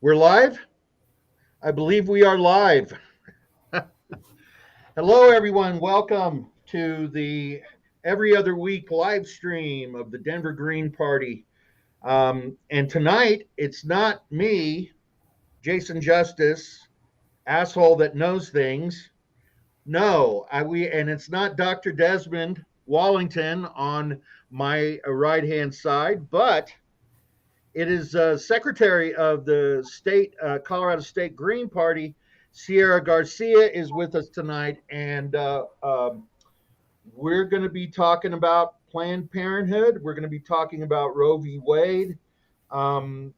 We're live? I believe we are live. Hello, everyone. Welcome to the every other week live stream of the Denver Green Party. And tonight, it's not me, Jason Justice, asshole that knows things. No, and it's not Dr. Desmond Wallington on my right hand side, but it is Secretary of the state, Colorado State Green Party, Sierra Garcia, is with us tonight, and we're going to be talking about Planned Parenthood. We're going to be talking about Roe v. Wade, and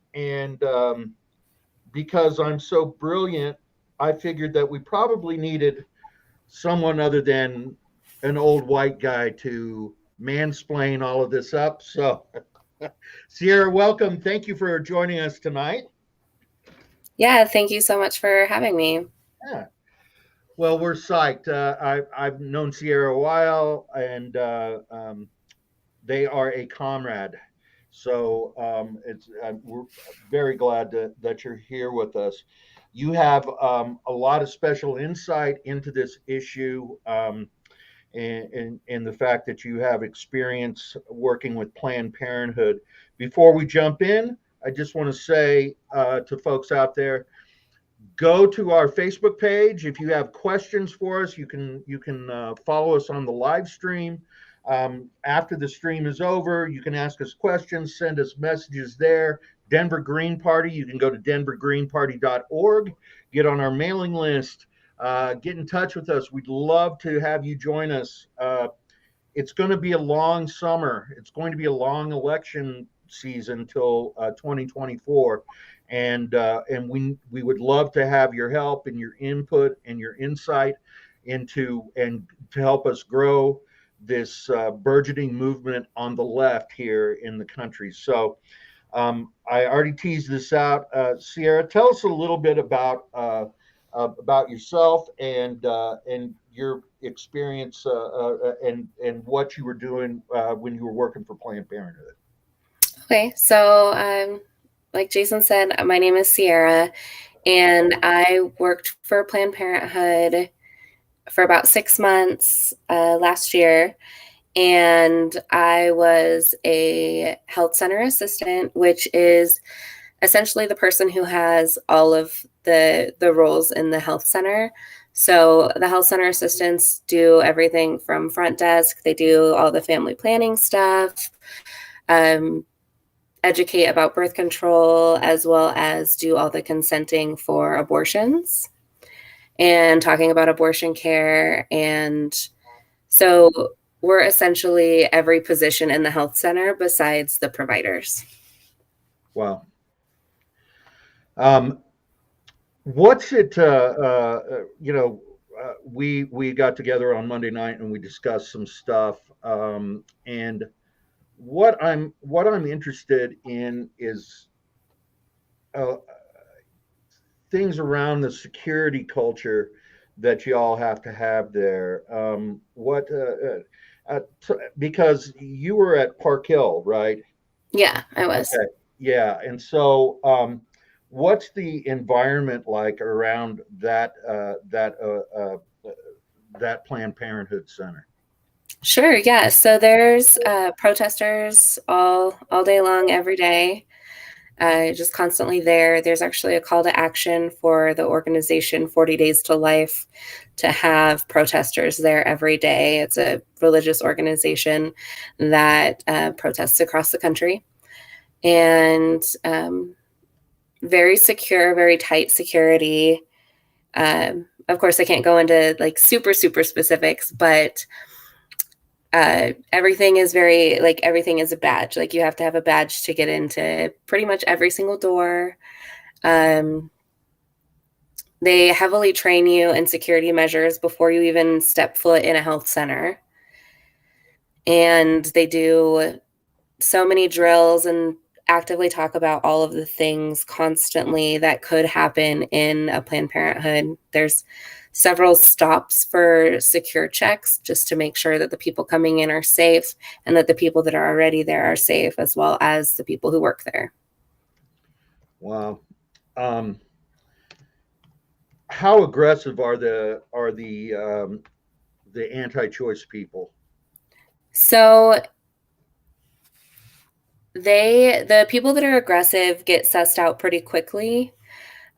because I'm so brilliant, I figured that we probably needed someone other than an old white guy to mansplain all of this up. So Sierra, welcome. Thank you for joining us tonight. Yeah, thank you so much for having me. Yeah. Well, we're psyched. I've known Sierra a while, and they are a comrade. So we're very glad that you're here with us. You have a lot of special insight into this issue, and the fact that you have experience working with Planned Parenthood. Before we jump in, I just want to say to folks out there, go to our Facebook page. If you have questions for us, you can follow us on the live stream. After the stream is over, you can ask us questions, send us messages there. Denver Green Party, you can go to denvergreenparty.org, get on our mailing list, get in touch with us. We'd love to have you join us. It's going to be a long summer. It's going to be a long election season till 2024, and we would love to have your help and your input and your insight into and to help us grow this burgeoning movement on the left here in the country. So I already teased this out. Sierra, tell us a little bit about yourself and your experience and what you were doing when you were working for Planned Parenthood. Okay, so like Jason said, my name is Sierra, and I worked for Planned Parenthood for about 6 months last year, and I was a health center assistant, which is essentially the person who has all of the roles in the health center. So the health center assistants do everything from front desk. They do all the family planning stuff, educate about birth control, as well as do all the consenting for abortions and talking about abortion care. And so we're essentially every position in the health center besides the providers. Wow. What's it? We got together on Monday night and we discussed some stuff. And what I'm interested in is uh, things around the security culture that you all have to have there. Because you were at Park Hill, right? Yeah, I was. Okay. Yeah. And so, what's the environment like around that Planned Parenthood center? Sure, yeah. So there's protesters all day long, every day, just constantly there. There's actually a call to action for the organization 40 Days to Life to have protesters there every day. It's a religious organization that protests across the country. And very secure, very tight security. Of course, I can't go into like super specifics, but everything is everything is a badge. Like you have to have a badge to get into pretty much every single door. They heavily train you in security measures before you even step foot in a health center. And they do so many drills and actively talk about all of the things constantly that could happen in a Planned Parenthood. There's several stops for secure checks just to make sure that the people coming in are safe and that the people that are already there are safe, as well as the people who work there. Wow. Um, how aggressive are the anti-choice people? So the people that are aggressive get sussed out pretty quickly.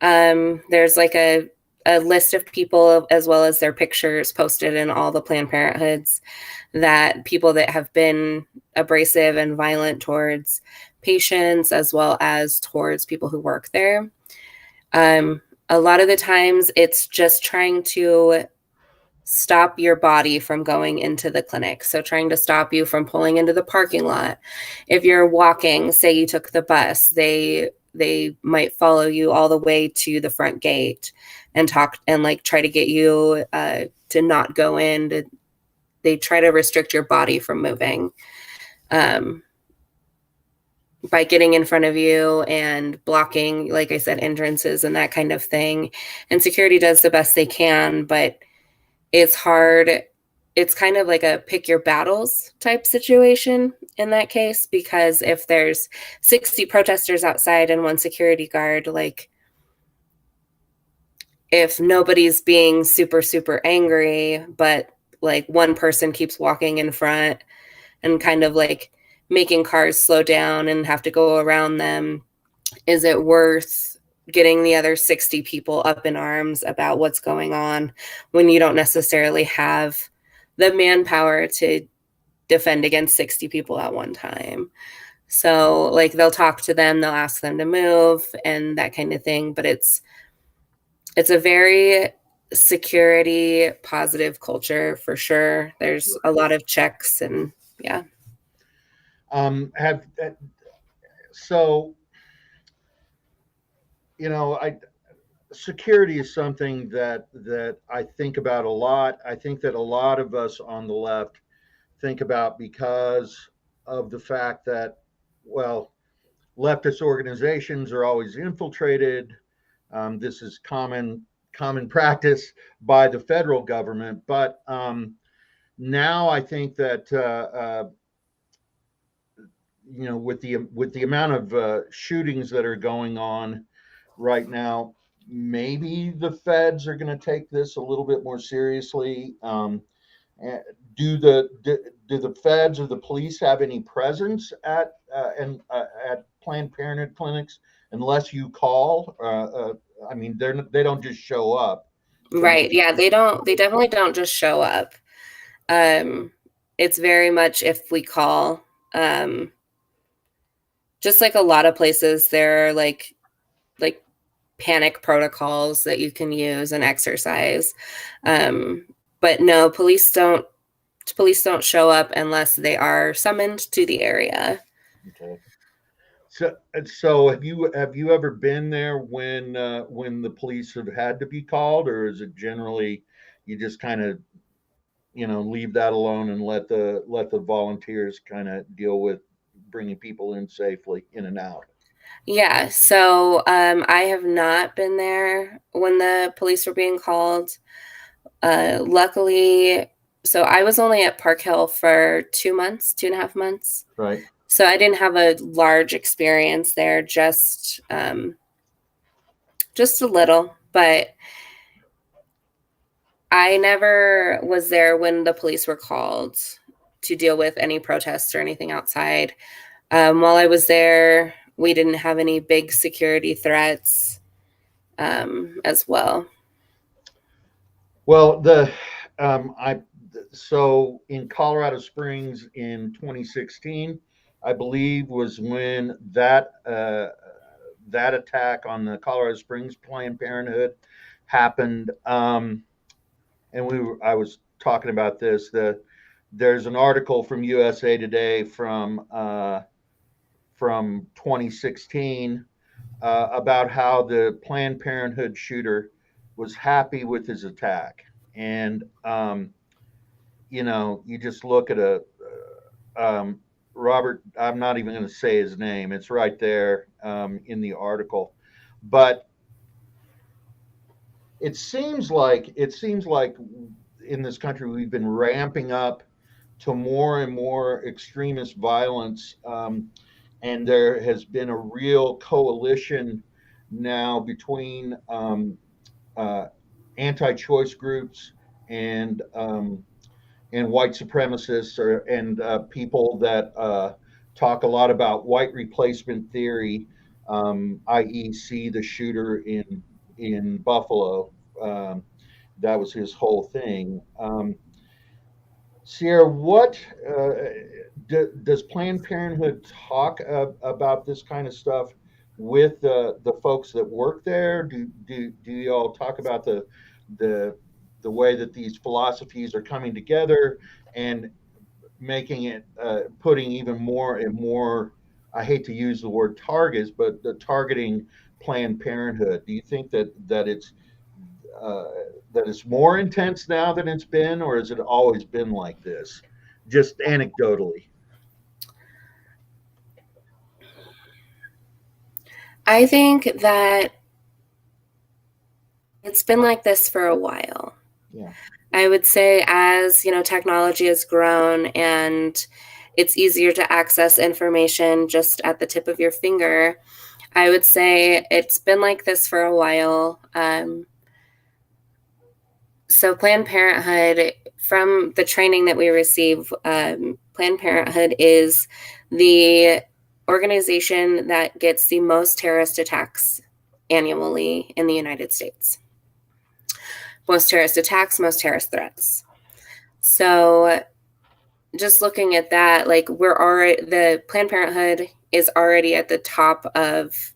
There's like a list of people as well as their pictures posted in all the Planned Parenthoods that people that have been abrasive and violent towards patients as well as towards people who work there. A lot of the times it's just trying to stop your body from going into the clinic. So trying to stop you from pulling into the parking lot. If you're walking, say you took the bus, they might follow you all the way to the front gate and talk and like try to get you to not go in. They try to restrict your body from moving um, by getting in front of you and blocking, like I said, entrances and that kind of thing. And security does the best they can, but it's hard. It's kind of like a pick your battles type situation in that case, because if there's 60 protesters outside and one security guard, like if nobody's being super, super angry, but like one person keeps walking in front and kind of like making cars slow down and have to go around them, is it worth getting the other 60 people up in arms about what's going on when you don't necessarily have the manpower to defend against 60 people at one time? So like they'll talk to them, they'll ask them to move and that kind of thing, but it's a very security positive culture for sure. There's a lot of checks and yeah. Have so I security is something that I think about a lot. I think that a lot of us on the left think about because of the fact that, well, leftist organizations are always infiltrated. This is common practice by the federal government, but now I think that with the amount of shootings that are going on right now, maybe the feds are going to take this a little bit more seriously. Eh, do the feds or the police have any presence at Planned Parenthood clinics unless you call? I mean, they don't just show up. From Right. Yeah, they definitely don't just show up. Um, it's very much if we call. Um, just like a lot of places, there are like panic protocols that you can use and exercise. But no, police don't show up unless they are summoned to the area. Okay. So have you ever been there when the police have had to be called, or is it generally you just kind of leave that alone and let the volunteers kind of deal with bringing people in safely in and out? Yeah, so I have not been there when the police were being called. Luckily, so I was only at Park Hill for 2 months, 2.5 months. Right. So I didn't have a large experience there, just a little, but I never was there when the police were called to deal with any protests or anything outside. While I was there, we didn't have any big security threats as well. Well, I so in Colorado Springs in 2016, I believe was when that attack on the Colorado Springs Planned Parenthood happened. And I was talking about this. There's an article from USA Today from 2016 about how the Planned Parenthood shooter was happy with his attack, and you just look at Robert. I'm not even going to say his name. It's right there in the article, but it seems like in this country we've been ramping up to more and more extremist violence, and there has been a real coalition now between uh, anti-choice groups and um, and white supremacists and people that talk a lot about white replacement theory, i.e., see the shooter in Buffalo. Um, that was his whole thing. Sierra, what does Planned Parenthood talk about this kind of stuff with the folks that work there? Do you all talk about the the way that these philosophies are coming together and making it putting even more and more? I hate to use the word targets, but the targeting Planned Parenthood. Do you think that uh, it's more intense now than it's been, or has it always been like this? Just anecdotally. I think that it's been like this for a while. Yeah. I would say as, technology has grown and it's easier to access information just at the tip of your finger, I would say it's been like this for a while. So Planned Parenthood, from the training that we receive, Planned Parenthood is the organization that gets the most terrorist attacks annually in the United States. Most terrorist attacks, most terrorist threats. So just looking at that, like the Planned Parenthood is already at the top of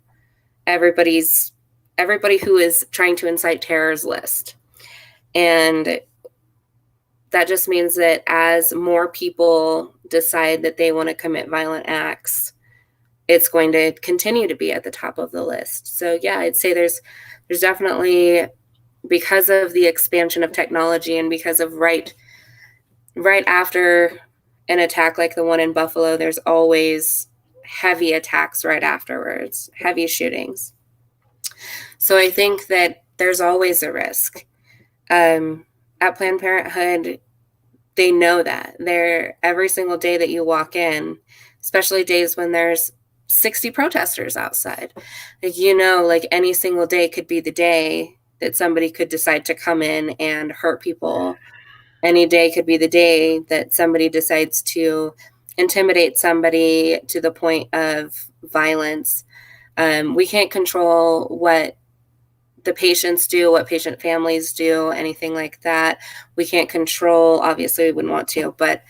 everybody who is trying to incite terror's list. And that just means that as more people decide that they want to commit violent acts, it's going to continue to be at the top of the list. So yeah, I'd say there's definitely, because of the expansion of technology and because of right after an attack like the one in Buffalo, there's always heavy attacks right afterwards, heavy shootings. So I think that there's always a risk. At Planned Parenthood, they know that. They're every single day that you walk in, especially days when there's 60 protesters outside. Like, like any single day could be the day that somebody could decide to come in and hurt people. Any day could be the day that somebody decides to intimidate somebody to the point of violence. We can't control what the patients do, what patient families do, anything like that. We can't control, obviously we wouldn't want to, but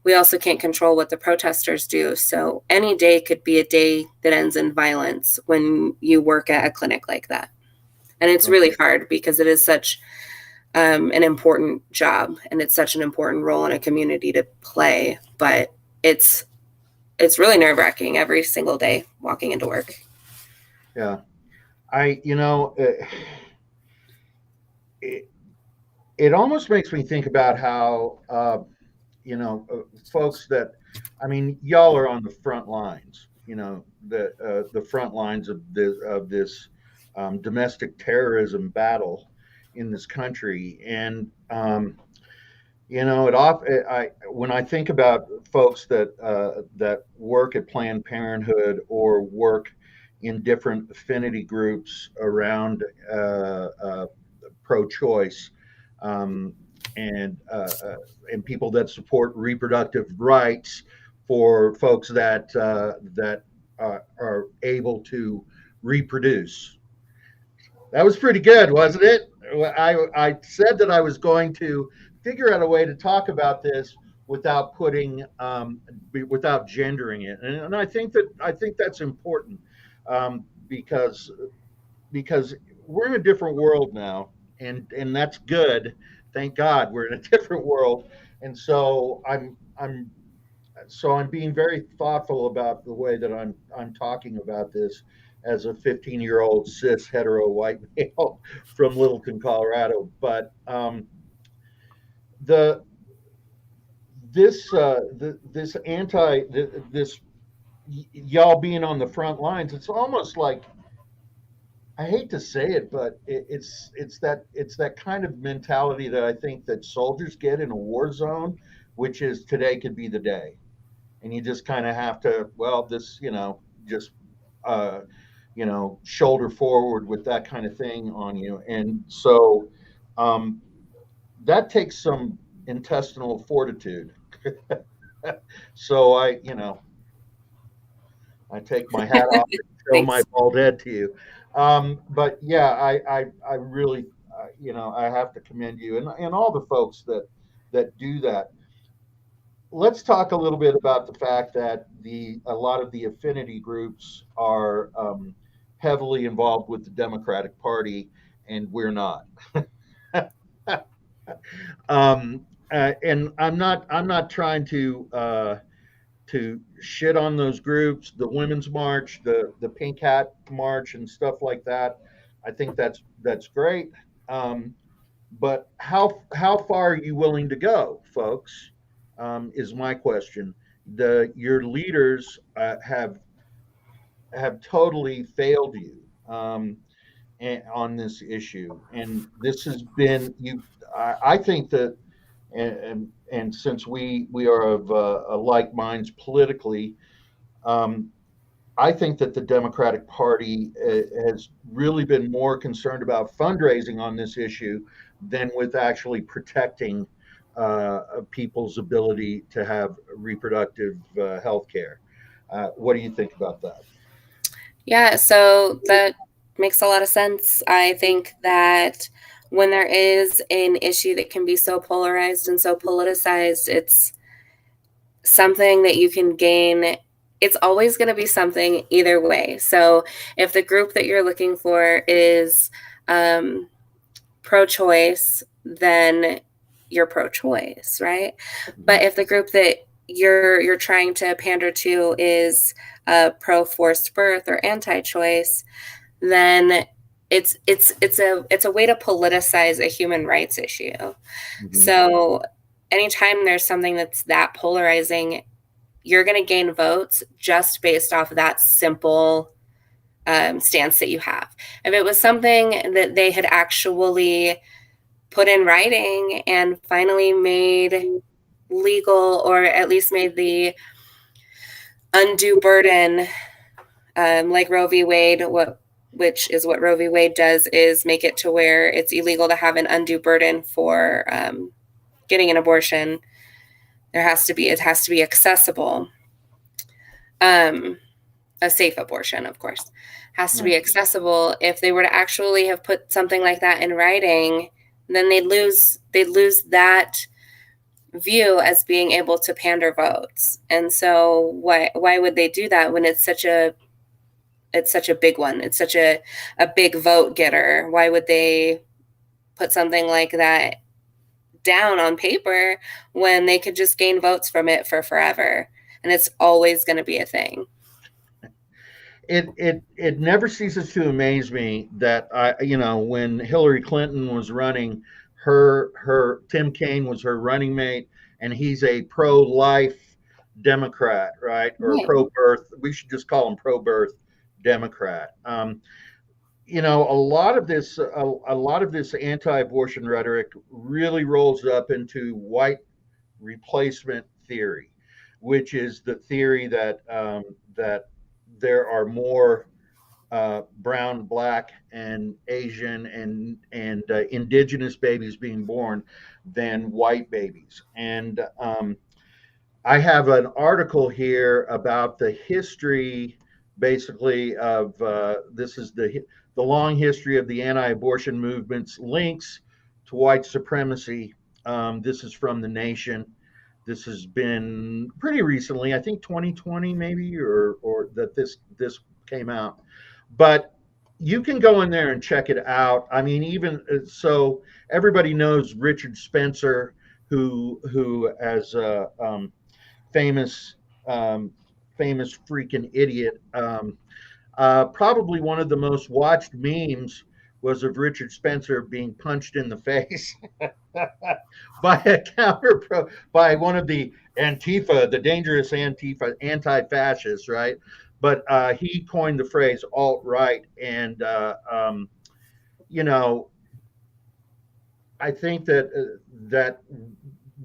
we also can't control what the protesters do. So any day could be a day that ends in violence when you work at a clinic like that. And it's really hard because it is such an important job and it's such an important role in a community to play. But it's really nerve-wracking every single day walking into work. Yeah. It, it almost makes me think about how, folks that, I mean, y'all are on the front lines, the front lines of this domestic terrorism battle in this country. And, when I think about folks that work at Planned Parenthood or work in different affinity groups around pro-choice, um, and people that support reproductive rights for folks that are able to reproduce. That was pretty good, wasn't it? I said that I was going to figure out a way to talk about this without without gendering it, and I think that's important, because we're in a different world now, and that's good. Thank God we're in a different world, and I'm being very thoughtful about the way that I'm talking about this as a 15-year-old cis hetero white male from Littleton, Colorado. But the this this y'all being on the front lines, it's almost like, I hate to say it, but it's that kind of mentality that I think that soldiers get in a war zone, which is today could be the day, and you just kind of have to, well, this, just uh, shoulder forward with that kind of thing on you. And so um, that takes some intestinal fortitude. So I take my hat off and show my Thanks. bald head to you. But yeah, I really, I have to commend you and all the folks that do that. Let's talk a little bit about the fact that a lot of the affinity groups are heavily involved with the Democratic Party, and we're not. And I'm not trying to shit on those groups, the Women's March, the Pink Hat March, and stuff like that. I think that's great. Um, but how far are you willing to go, folks? Is my question. Your leaders have totally failed you on this issue, and this has been you. I think that, and since we are of like minds politically, um, I think that the Democratic Party has really been more concerned about fundraising on this issue than with actually protecting people's ability to have reproductive health care. What do you think about that? Yeah, so that makes a lot of sense. I think that when there is an issue that can be so polarized and so politicized, it's something that you can gain. It's always going to be something either way. So if the group that you're looking for is um, pro-choice, then you're pro-choice, right? Mhm. But if the group that you're trying to pander to is pro-forced birth or anti-choice, then it's a way to politicize a human rights issue. Mhm. So anytime there's something that's that polarizing, you're going to gain votes just based off of that simple stance that you have. If it was something that they had actually put in writing and finally made legal, or at least made the undue burden, like Roe v. Wade, which is what Roe v. Wade does, is make it to where it's illegal to have an undue burden for getting an abortion. It has to be accessible. Um, a safe abortion, of course, has to Right. be accessible. If they were to actually have put something like that in writing, then they'd lose that view as being able to pander votes. And so why would they do that when it's such a big one? It's such a big vote getter. Why would they put something like that down on paper when they could just gain votes from it for forever? And it's always going to be a thing. It never ceases to amaze me that when Hillary Clinton was running, her Tim Kaine was her running mate, and he's a pro-life Democrat, right? Or Right. pro-birth. We should just call him pro-birth Democrat. A lot of this anti-abortion rhetoric really rolls up into white replacement theory, which is the theory that there are more brown, black, and Asian and indigenous babies being born than white babies. And I have an article here about the history, basically, of this is the long history of the anti-abortion movement's links to white supremacy. This is from the Nation. This has been pretty recently, I think 2020 maybe, or that this came out. But you can go in there and check it out. I mean, even so, everybody knows Richard Spencer, who as famous um, famous freaking idiot. Probably one of the most watched memes was of Richard Spencer being punched in the face by a by one of the Antifa, the dangerous Antifa, anti-fascists, right? But he coined the phrase alt right, and you know, I think that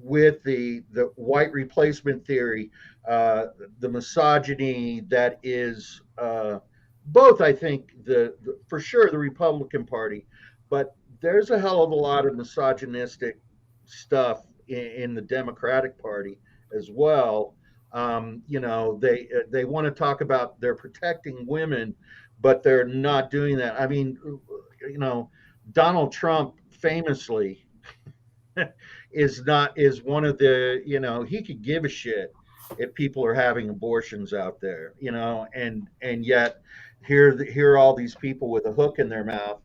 with the white replacement theory, the misogyny that is both, I think, for sure the Republican Party, but there's a hell of a lot of misogynistic stuff in the Democratic Party as well. They want to talk about they're protecting women, but they're not doing that. I mean, you know, Donald Trump famously is one of the, he could give a shit if people are having abortions out there, and yet here are all these people with a hook in their mouth.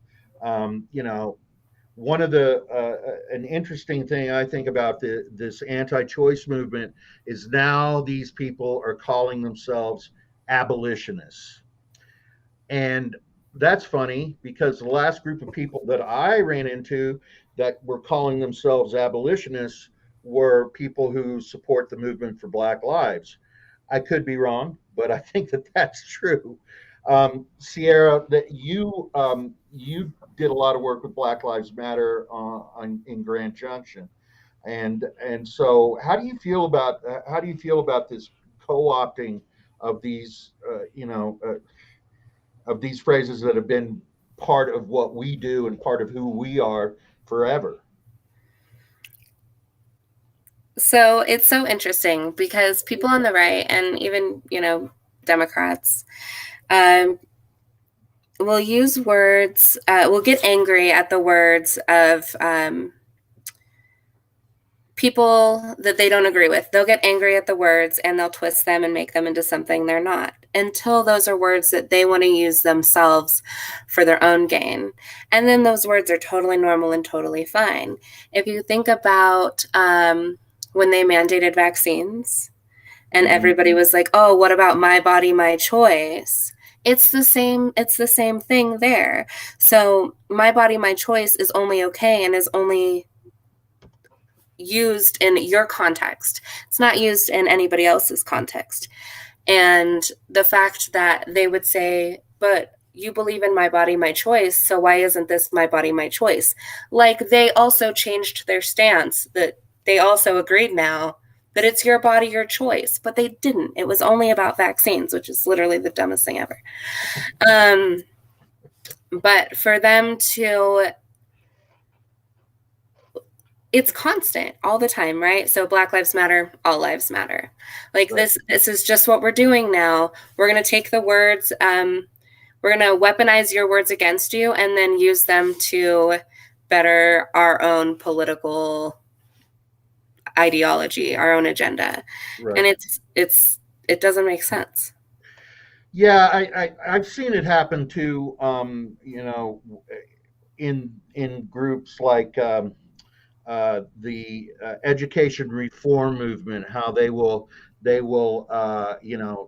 One of the an interesting thing I think about this anti-choice movement is now these people are calling themselves abolitionists. And that's funny because the last group of people that I ran into that were calling themselves abolitionists were people who support the movement for Black lives. I could be wrong, but I think that that's true. Sierra, that you did a lot of work with Black Lives Matter in Grand Junction, and so how do you feel about this co-opting of these of these phrases that have been part of what we do and part of who we are forever? So it's so interesting because people on the right and even, Democrats, um, will use words, will get angry at the words of people that they don't agree with. They'll get angry at the words and they'll twist them and make them into something they're not until those are words that they want to use themselves for their own gain. And then those words are totally normal and totally fine. If you think about when they mandated vaccines and everybody was like, oh, what about my body, my choice? It's the same thing there. So my body, my choice is only okay and is only used in your context. It's not used in anybody else's context. And the fact that they would say, but you believe in my body, my choice, so why isn't this my body, my choice? Like they also changed their stance, that they also agreed now that it's your body, your choice, but they didn't. It was only about vaccines, which is literally the dumbest thing ever. But for them to, it's constant all the time, right? So Black Lives Matter, all lives matter. Like Right. this is just what we're doing now. We're going to take the words, we're going to weaponize your words against you and then use them to better our own political ideology, our own agenda. And Right. it doesn't make sense. Yeah, I've seen it happen too. In groups like the education reform movement, how they will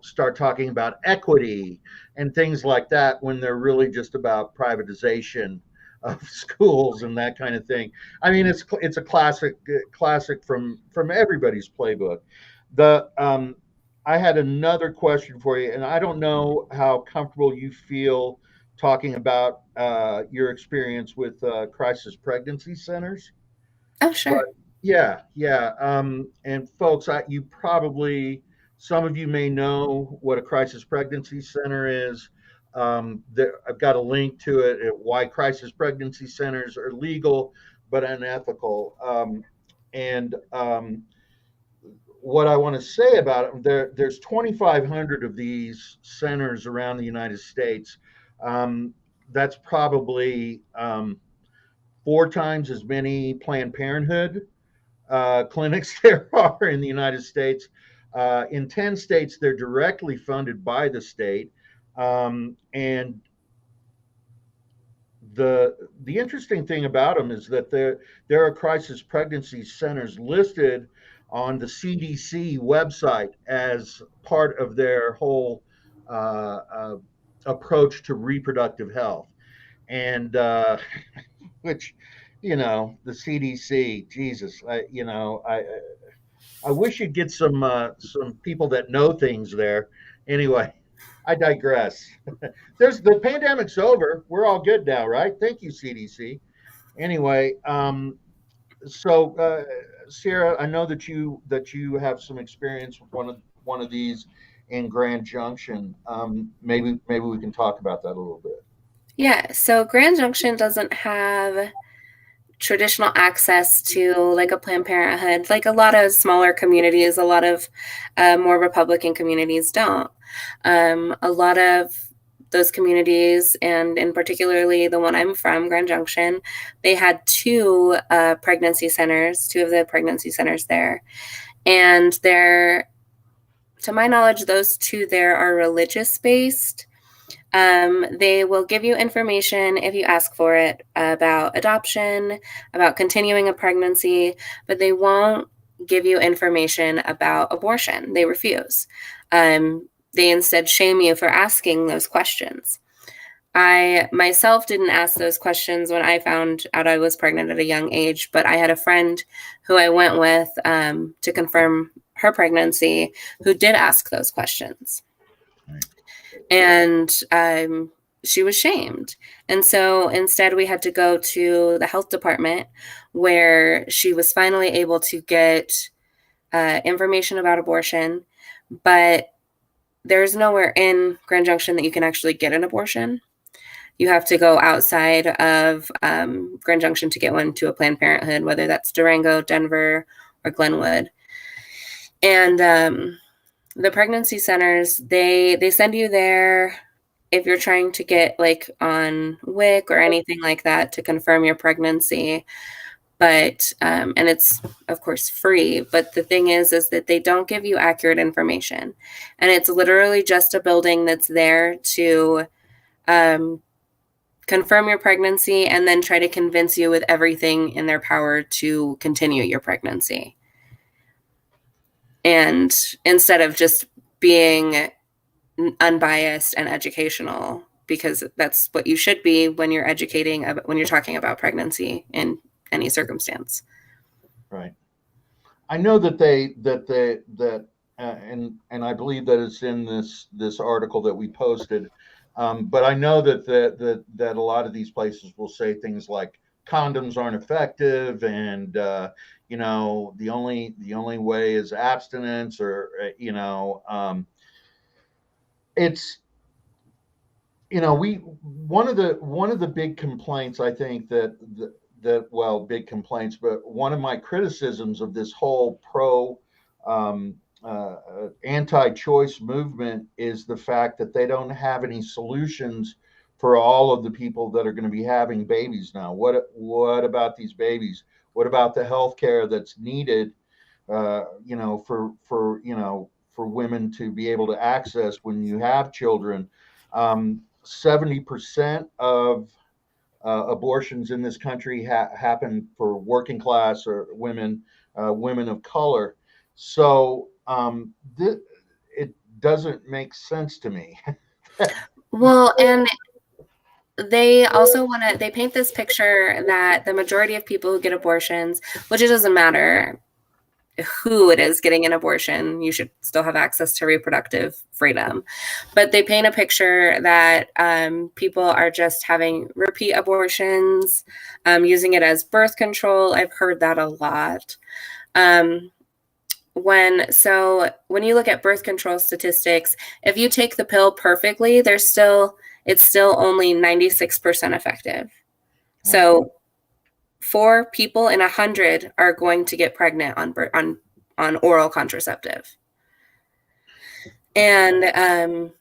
start talking about equity and things like that when they're really just about privatization of schools and that kind of thing. I mean, it's a classic from everybody's playbook. The I had another question for you, and I don't know how comfortable you feel talking about your experience with crisis pregnancy centers. Oh, But sure. yeah, yeah. And folks, you probably, some of you may know what a crisis pregnancy center is. I've got a link to it at why crisis pregnancy centers are legal but unethical. And what I want to say about it, there's 2,500 of these centers around the United States. Um, that's probably 4 times as many Planned Parenthood clinics there are in the United States. In 10 states, they're directly funded by the state. And the interesting thing about them is that there are crisis pregnancy centers listed on the CDC website as part of their whole approach to reproductive health. And which, the CDC, Jesus, I wish you'd get some people that know things there. Anyway, I digress. There's the pandemic's over. We're all good now, right? Thank you, CDC. Anyway, so Sarah, I know that you have some experience with one of these, in Grand Junction. Maybe we can talk about that a little bit. Yeah, so Grand Junction doesn't have traditional access to like a Planned Parenthood, like a lot of smaller communities, a lot of more Republican communities don't. A lot of those communities, and in particularly the one I'm from, Grand Junction, they had two pregnancy centers, two of the pregnancy centers there. And they're, to my knowledge, those two there are religious based. They will give you information if you ask for it about adoption, about continuing a pregnancy, but they won't give you information about abortion. They refuse. They instead shame you for asking those questions. I myself didn't ask those questions when I found out I was pregnant at a young age, but I had a friend who I went with to confirm her pregnancy who did ask those questions. And she was shamed. And so instead, we had to go to the health department where she was finally able to get information about abortion. But there's nowhere in Grand Junction that you can actually get an abortion. You have to go outside of Grand Junction to get one to a Planned Parenthood, whether that's Durango, Denver, or Glenwood. And the pregnancy centers, they send you there if you're trying to get like on WIC or anything like that to confirm your pregnancy. But and it's of course free, but the thing is that they don't give you accurate information, and it's literally just a building that's there to confirm your pregnancy and then try to convince you with everything in their power to continue your pregnancy. And instead of just being unbiased and educational, because that's what you should be when you're educating, when you're talking about pregnancy in any circumstance. Right. I know and I believe that it's in this article that we posted. But I know that a lot of these places will say things like condoms aren't effective, and the only way is abstinence, or it's we one of the big complaints, I think, big complaints, but one of my criticisms of this whole um, anti-choice movement is the fact that they don't have any solutions for all of the people that are going to be having babies now. What about these babies? What about the health care that's needed, for women to be able to access when you have children? 70% of abortions in this country happen for working class or women of color. So it doesn't make sense to me. Well, and they also they paint this picture that the majority of people who get abortions, which it doesn't matter who it is getting an abortion, you should still have access to reproductive freedom. But they paint a picture that people are just having repeat abortions, using it as birth control. I've heard that a lot. When you look at birth control statistics, if you take the pill perfectly, it's still only 96% effective. So 4 people in 100 are going to get pregnant on oral contraceptive. And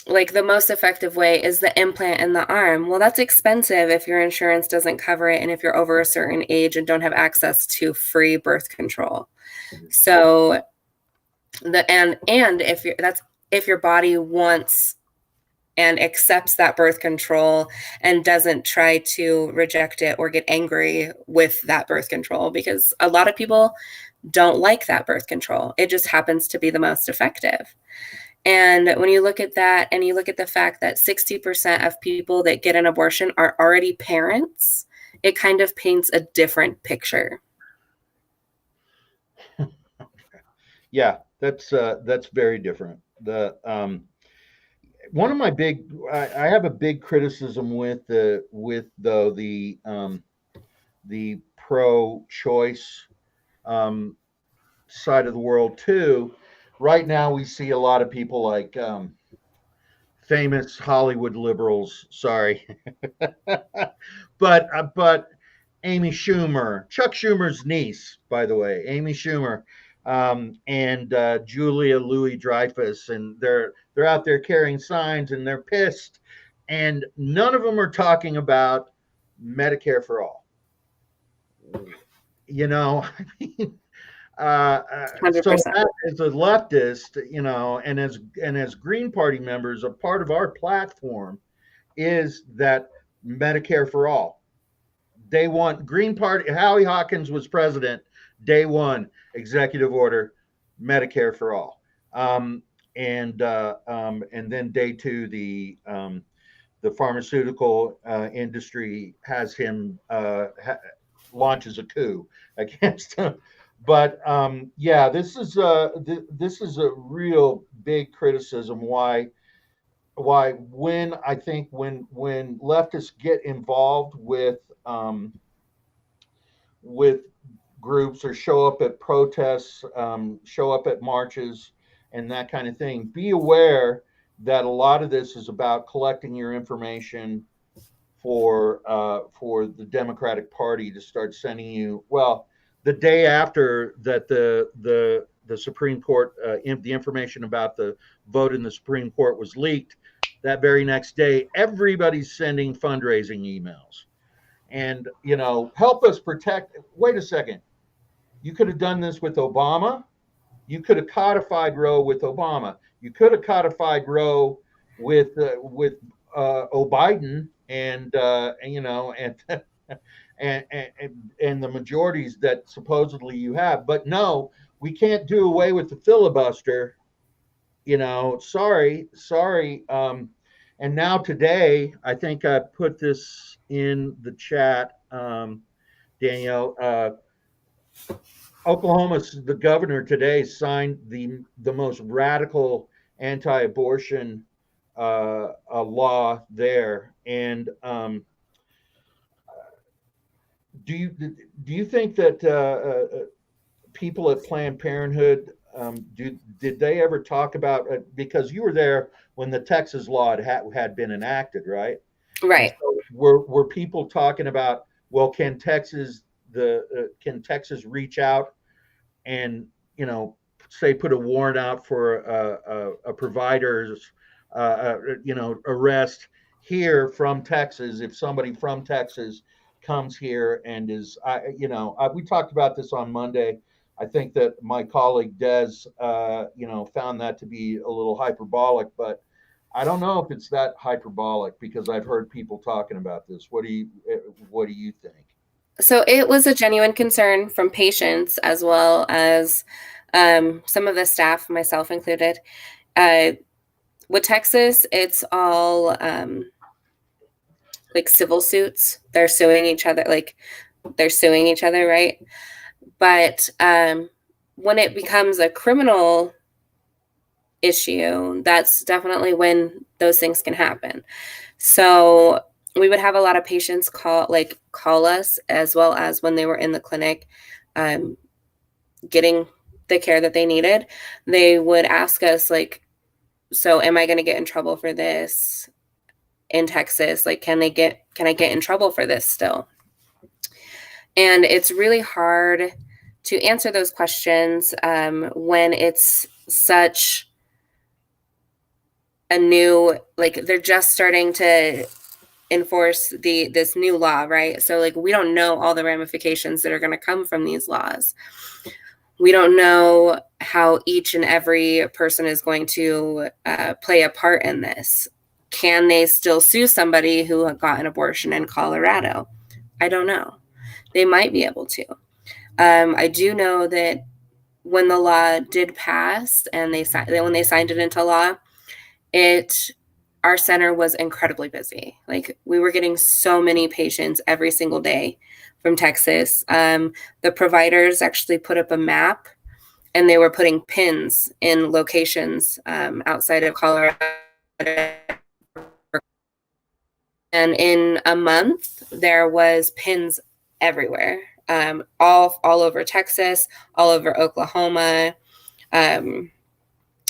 like the most effective way is the implant in the arm. Well, that's expensive if your insurance doesn't cover it and if you're over a certain age and don't have access to free birth control. So if your body wants and accepts that birth control and doesn't try to reject it or get angry with that birth control, because a lot of people don't like that birth control. It just happens to be the most effective. And when you look at that and you look at the fact that 60% of people that get an abortion are already parents, it kind of paints a different picture. Yeah, that's very different. One of my I have a big criticism with the pro-choice side of the world too, right now we see a lot of people like famous Hollywood liberals. Sorry, but Amy Schumer, Chuck Schumer's niece, by the way, Amy Schumer, and Julia Louis Dreyfus, and they're out there carrying signs and they're pissed, and none of them are talking about Medicare for all. You know, I mean, so 100%. that as a leftist, and as Green Party members, a part of our platform is that Medicare for all. Day one, Green Party. Howie Hawkins was president. Day one, executive order, Medicare for all. And then day two, the pharmaceutical industry has him launches a coup against him. But yeah, this is a real big criticism. Why when I think when leftists get involved with groups or show up at protests, show up at marches, and that kind of thing, be aware that a lot of this is about collecting your information for the Democratic Party to start sending you. Well, the day after that, the Supreme Court, the information about the vote in the Supreme Court was leaked. That very next day, everybody's sending fundraising emails, and help us protect. Wait a second, you could have done this with Obama. You could have codified Roe with Obama. You could have codified Roe with O'Biden and and the majorities that supposedly you have. But no, we can't do away with the filibuster. Sorry. And now today, I think I put this in the chat, Danielle. The governor today signed the most radical anti-abortion a law there. And do you think that people at Planned Parenthood did they ever talk about because you were there when the Texas law had been enacted, right? And Right. so were people talking about, well, can Texas reach out and say put a warrant out for a provider's arrest here from Texas if somebody from Texas comes here and we talked about this on Monday. I think that my colleague Des found that to be a little hyperbolic, but I don't know if it's that hyperbolic because I've heard people talking about this. What do you think? So it was a genuine concern from patients as well as some of the staff, myself included. With Texas, it's all like civil suits. They're suing each other, right? But when it becomes a criminal issue, that's definitely when those things can happen. So we would have a lot of patients call us, as well as when they were in the clinic getting the care that they needed. They would ask us, like, so am I going to get in trouble for this in Texas? Like, can I get in trouble for this still? And it's really hard to answer those questions when it's such a new, like, they're just starting to enforce this new law, right? So like we don't know all the ramifications that are going to come from these laws. We don't know how each and every person is going to play a part in this. Can they still sue somebody who got an abortion in Colorado? I don't know. They might be able to. I do know that when the law did pass and when they signed it into law, our center was incredibly busy. Like, we were getting so many patients every single day from Texas. The providers actually put up a map, and they were putting pins in locations outside of Colorado. And in a month, there was pins everywhere, all over Texas, all over Oklahoma.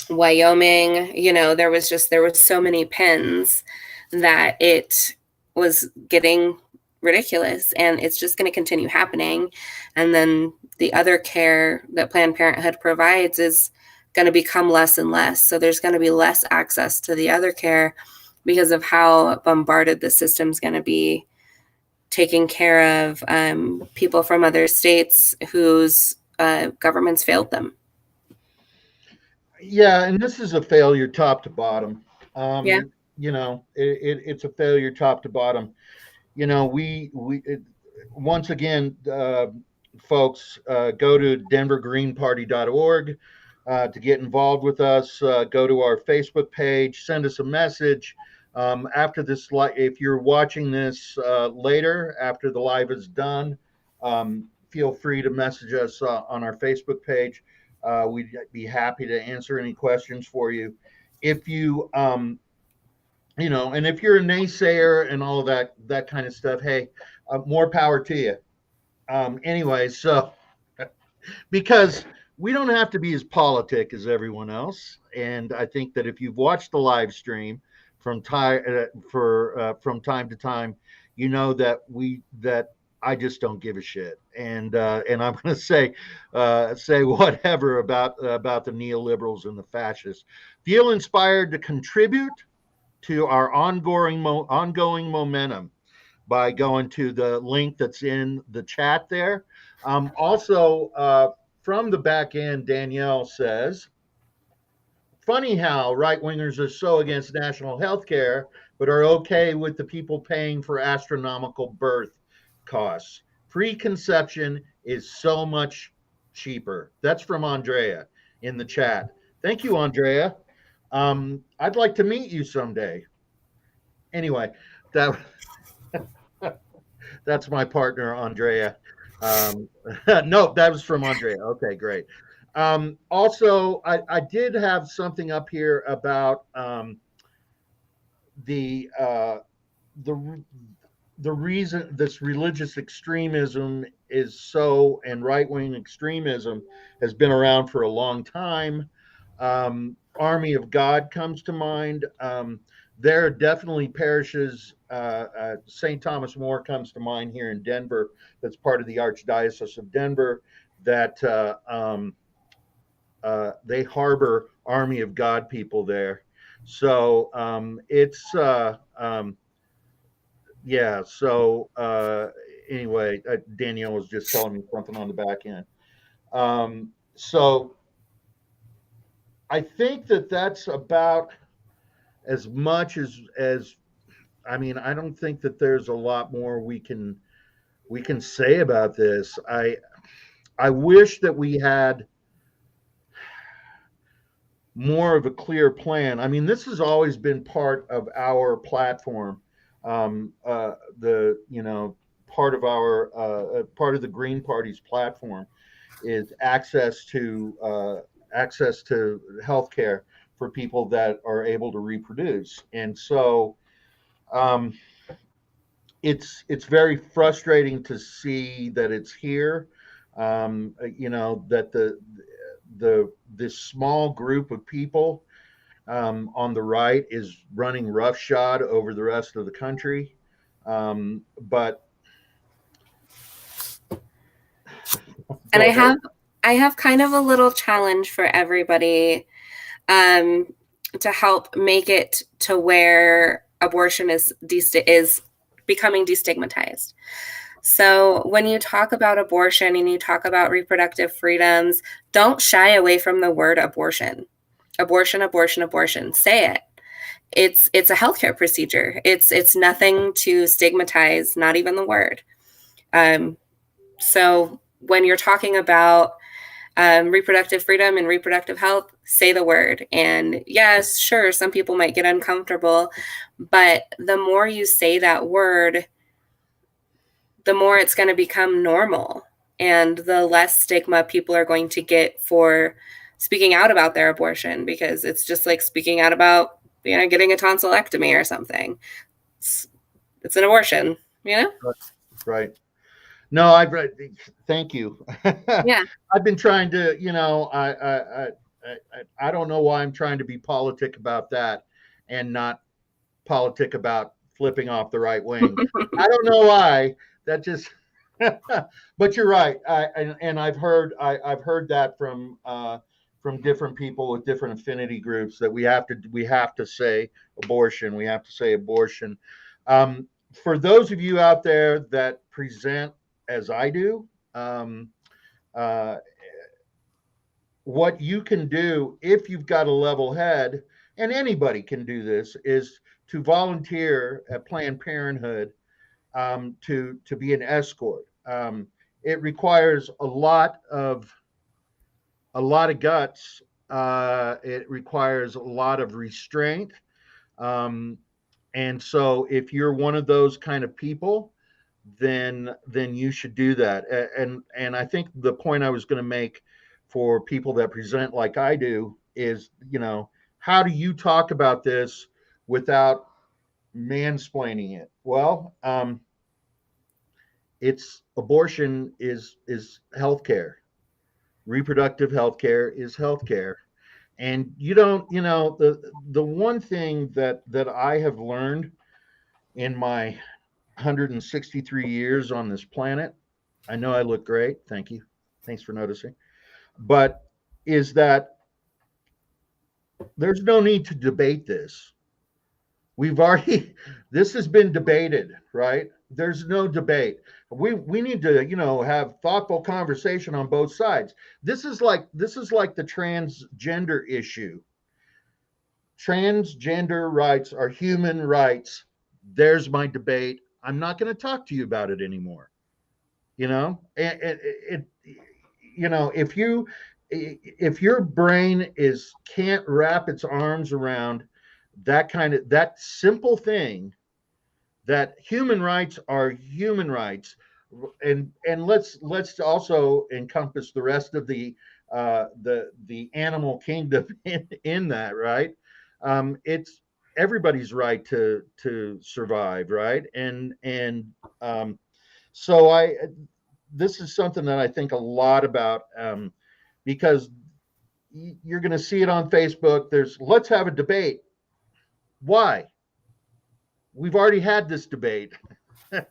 Wyoming, there was so many pins that it was getting ridiculous, and it's just going to continue happening. And then the other care that Planned Parenthood provides is going to become less and less. So there's going to be less access to the other care because of how bombarded the system's going to be taking care of people from other states whose governments failed them. Yeah, and this is a failure top to bottom. Yeah. It's a failure top to bottom. Once again, folks, go to denvergreenparty.org to get involved with us. Go to our Facebook page, send us a message. After this, if you're watching this later, after the live is done, feel free to message us on our Facebook page. We'd be happy to answer any questions for you. If you, and if you're a naysayer and all of that kind of stuff, hey, more power to you. Anyway, so because we don't have to be as politic as everyone else, and I think that if you've watched the live stream from time from time to time, you know that I just don't give a shit, and I'm going to say whatever about the neoliberals and the fascists. Feel inspired to contribute to our ongoing momentum by going to the link that's in the chat there. Also, from the back end, Danielle says, funny how right wingers are so against national health care, but are okay with the people paying for astronomical birth costs. Preconception is so much cheaper. That's from Andrea in the chat. Thank you, Andrea. I'd like to meet you someday. Anyway, that that's my partner, Andrea. Um, no, that was from Andrea. Okay, great. Also, I did have something up here about the uh, the the reason this religious extremism is so and right wing extremism has been around for a long time. Army of God comes to mind. There are definitely parishes. St. Thomas More comes to mind here in Denver. That's part of the Archdiocese of Denver. That they harbor Army of God people there. So it's yeah. So anyway, Danielle was just telling me something on the back end. So I think that that's about as much as I mean. I don't think that there's a lot more we can say about this. I wish that we had more of a clear plan. I mean, this has always been part of our platform. The part of the Green Party's platform is access to healthcare for people that are able to reproduce, and so um, it's very frustrating to see that it's here. That this small group of people on the right is running roughshod over the rest of the country. But And go ahead. I have kind of a little challenge for everybody um, to help make it to where abortion is becoming destigmatized. So when you talk about abortion and you talk about reproductive freedoms, don't shy away from the word abortion. Abortion, abortion, abortion. Say it. It's a healthcare procedure. It's nothing to stigmatize, not even the word. So when you're talking about reproductive freedom and reproductive health, say the word. And yes, sure, some people might get uncomfortable, but the more you say that word, the more it's going to become normal, and the less stigma people are going to get for speaking out about their abortion, because it's just like speaking out about, getting a tonsillectomy or something. It's an abortion, you know? Right. No, I've read. Thank you. Yeah. I've been trying to, I don't know why I'm trying to be politic about that and not politic about flipping off the right wing. I don't know why. That just, but you're right. And I've heard that from different people with different affinity groups that we have to say abortion. We have to say abortion. Um, for those of you out there that present as I do, um, uh, what you can do if you've got a level head, and anybody can do this, is to volunteer at Planned Parenthood to be an escort. It requires a lot of guts. It requires a lot of restraint. Um, and so, if you're one of those kind of people, then you should do that. And I think the point I was going to make for people that present like I do is, how do you talk about this without mansplaining it? Well, it's abortion is healthcare. Reproductive healthcare is healthcare. And you don't, the one thing that I have learned in my 163 years on this planet, I know I look great. Thank you. Thanks for noticing. But is that there's no need to debate this. We've already this has been debated, right? There's no debate. We need to, have thoughtful conversation on both sides. This is like the transgender issue. Transgender rights are human rights. There's my debate. I'm not going to talk to you about it anymore. If your brain is can't wrap its arms around that simple thing, that human rights are human rights, and let's also encompass the rest of the animal kingdom in that, right? It's everybody's right to survive, right? And so I this is something that I think a lot about, because you're going to see it on Facebook. There's let's have a debate. Why? We've already had this debate. And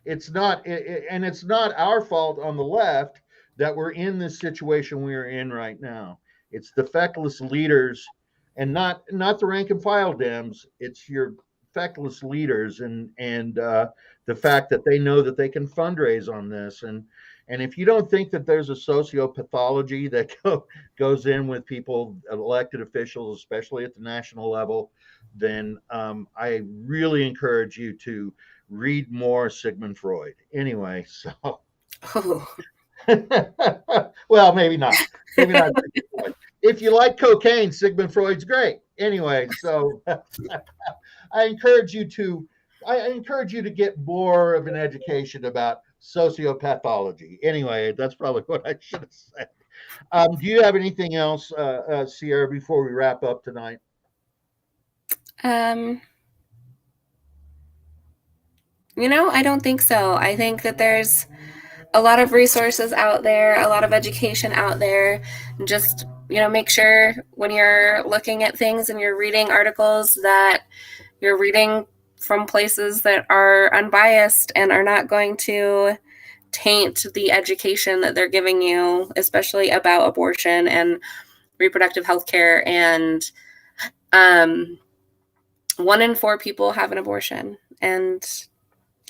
it's not our fault on the left that we're in this situation we're in right now. It's the feckless leaders, and not the rank and file Dems. It's your feckless leaders, and the fact that they know that they can fundraise on this. And if you don't think that there's a sociopathology that goes in with people, elected officials, especially at the national level, then I really encourage you to read more Sigmund Freud. Anyway, so Oh. well, maybe not. Maybe not. If you like cocaine, Sigmund Freud's great. Anyway, so I encourage you to I encourage you to get more of an education about sociopathology. Anyway, that's probably what I should have said. Do you have anything else, Sierra, before we wrap up tonight? Um, I don't think so. I think that there's a lot of resources out there, a lot of education out there. Just, make sure when you're looking at things and you're reading articles that you're reading from places that are unbiased and are not going to taint the education that they're giving you, especially about abortion and reproductive health care. And 1 in 4 people have an abortion, and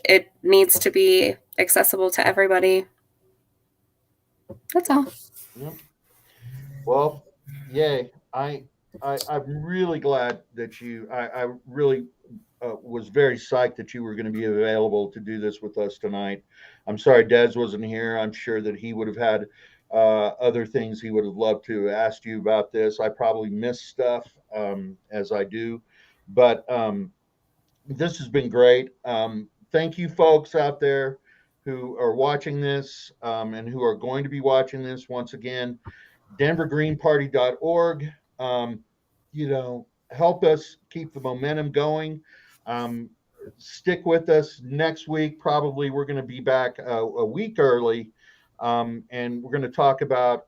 it needs to be accessible to everybody. That's all. Yep. Well, yay! I'm really glad that I really was very psyched that you were going to be available to do this with us tonight. I'm sorry Des wasn't here. I'm sure that he would have had other things he would have loved to ask you about this. I probably missed stuff, as I do, but this has been great. Thank you, folks out there who are watching this, and who are going to be watching this. Once again, denvergreenparty.org. Help us keep the momentum going. Um, Stick with us next week. Probably we're going to be back a week early, and we're going to talk about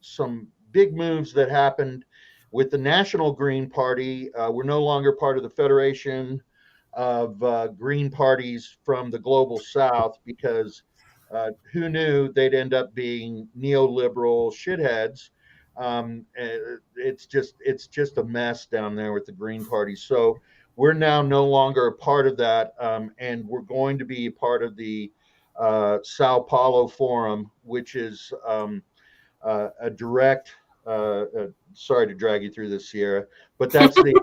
some big moves that happened with the National Green Party. We're no longer part of the Federation of Green Parties from the Global South because who knew they'd end up being neoliberal shitheads. It's just a mess down there with the Green Party. So we're now no longer a part of that, and we're going to be part of the Sao Paulo Forum, which is a direct. Sorry to drag you through this, Sierra, but that's the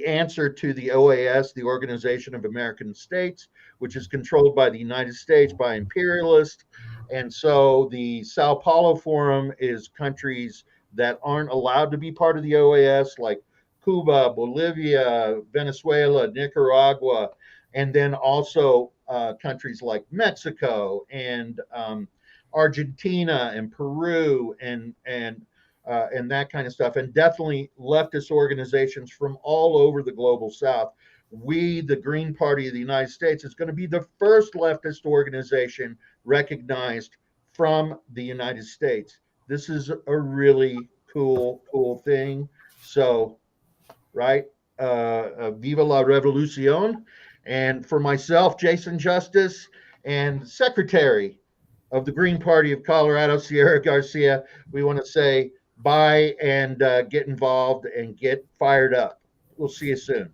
answer to the OAS, the Organization of American States, which is controlled by the United States by imperialists. And so the Sao Paulo Forum is countries that aren't allowed to be part of the OAS, like Cuba, Bolivia, Venezuela, Nicaragua, and then also countries like Mexico and Argentina and Peru and that kind of stuff, and definitely leftist organizations from all over the global South. We, the Green Party of the United States, is going to be the first leftist organization recognized from the United States. This is a really cool thing. So, right, Viva la Revolucion. And for myself, Jason Justice, and Secretary of the Green Party of Colorado, Sierra Garcia, we want to say bye and get involved and get fired up. We'll see you soon.